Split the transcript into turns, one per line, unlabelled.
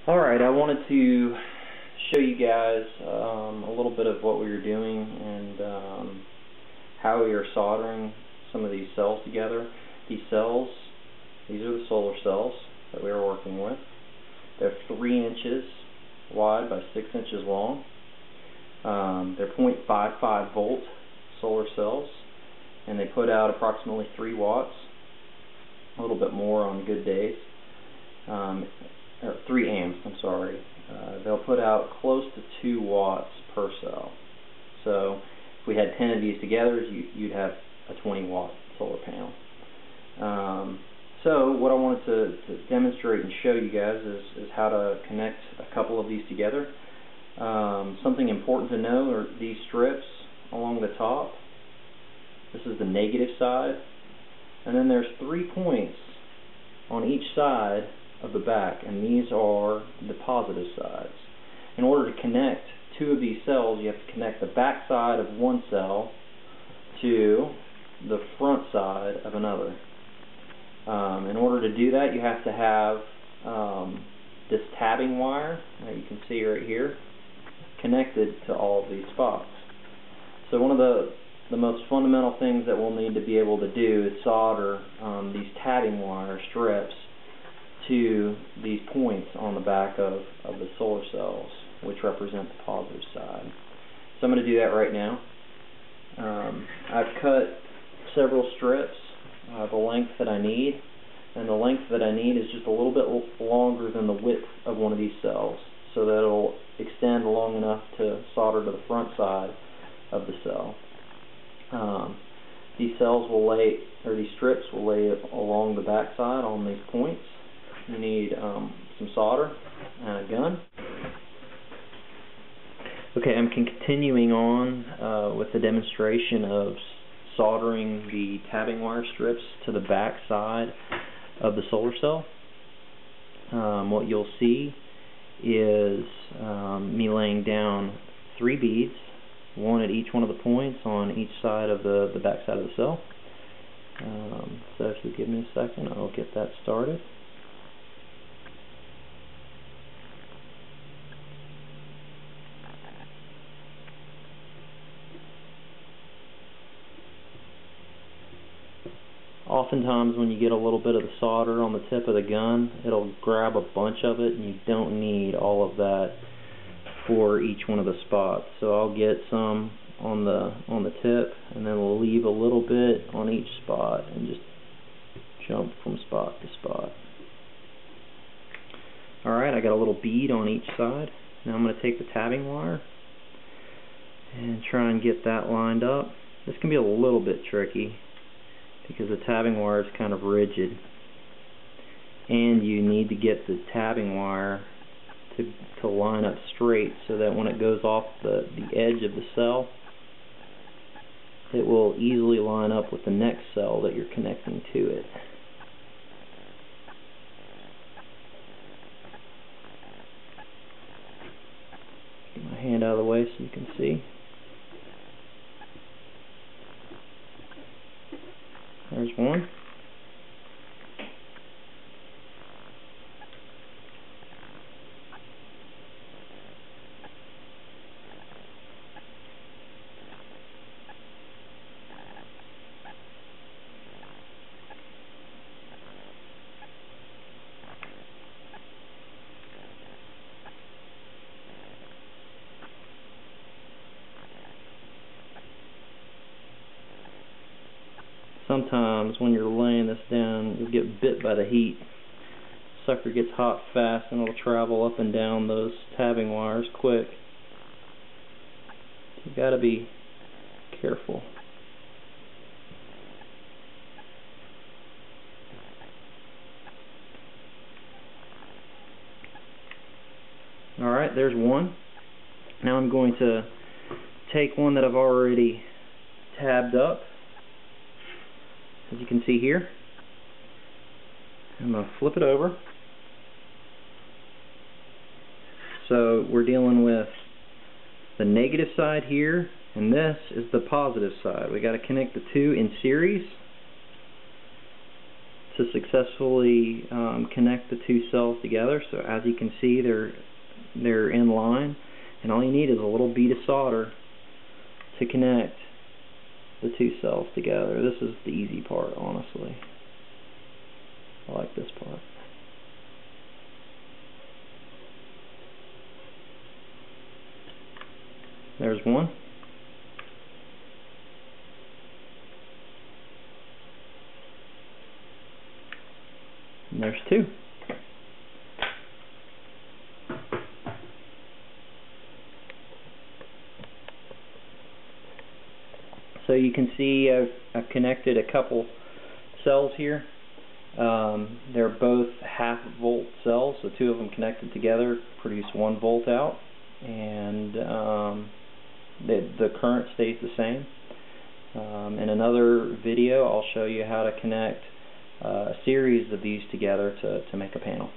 Alright, I wanted to show you guys a little bit of what we were doing and how we are soldering some of these cells together. These cells, these are the solar cells that we are working with. They're 3 inches wide by 6 inches long. They're 0.55 volt solar cells, and they put out approximately 3 watts, a little bit more on good days. 3 amps, I'm sorry. They'll put out close to 2 watts per cell. So if we had 10 of these together, you'd have a 20 watt solar panel. So what I wanted to demonstrate and show you guys is how to connect a couple of these together. Something important to know are these strips along the top. This is the negative side, and then there's 3 points on each side of the back, and these are the positive sides. In order to connect 2 of these cells, you have to connect the back side of one cell to the front side of another. In order to do that, you have to have this tabbing wire that you can see right here connected to all of these spots. So one of the most fundamental things that we'll need to be able to do is solder these tabbing wire strips to these points on the back of the solar cells, which represent the positive side. So I'm going to do that right now. I've cut several strips the length that I need, and the length that I need is just a little bit longer than the width of one of these cells, so that it'll extend long enough to solder to the front side of the cell. These cells will lay, or these strips will lay along the back side on these points. You need some solder and a gun. Okay, I'm continuing on with the demonstration of soldering the tabbing wire strips to the back side of the solar cell. What you'll see is me laying down 3 beads, 1 at each one of the points on each side of the back side of the cell. So if you give me a second, I'll get that started. Oftentimes when you get a little bit of the solder on the tip of the gun, it'll grab a bunch of it, and you don't need all of that for each one of the spots. So I'll get some on the tip, and then we'll leave a little bit on each spot and just jump from spot to spot. Alright, I got a little bead on each side. Now I'm going to take the tabbing wire and try and get that lined up. This can be a little bit tricky because the tabbing wire is kind of rigid, and you need to get the tabbing wire to line up straight so that when it goes off the edge of the cell, it will easily line up with the next cell that you're connecting to it. Get my hand out of the way so you can see. There's one. Sometimes when you're laying this down, you'll get bit by the heat. Sucker gets hot fast, and it'll travel up and down those tabbing wires quick. You've got to be careful. Alright, there's one. Now I'm going to take one that I've already tabbed up, as you can see here. I'm going to flip it over. So we're dealing with the negative side here, and this is the positive side. We got to connect the 2 in series to successfully connect the two cells together. So as you can see, they're in line, and all you need is a little bead of solder to connect the two cells together. This is the easy part, honestly. I like this part. There's one. And there's two. So you can see I've connected a couple cells here. They're both half-volt cells, so two of them connected together produce 1 volt out, and the current stays the same. In another video, I'll show you how to connect a series of these together to make a panel.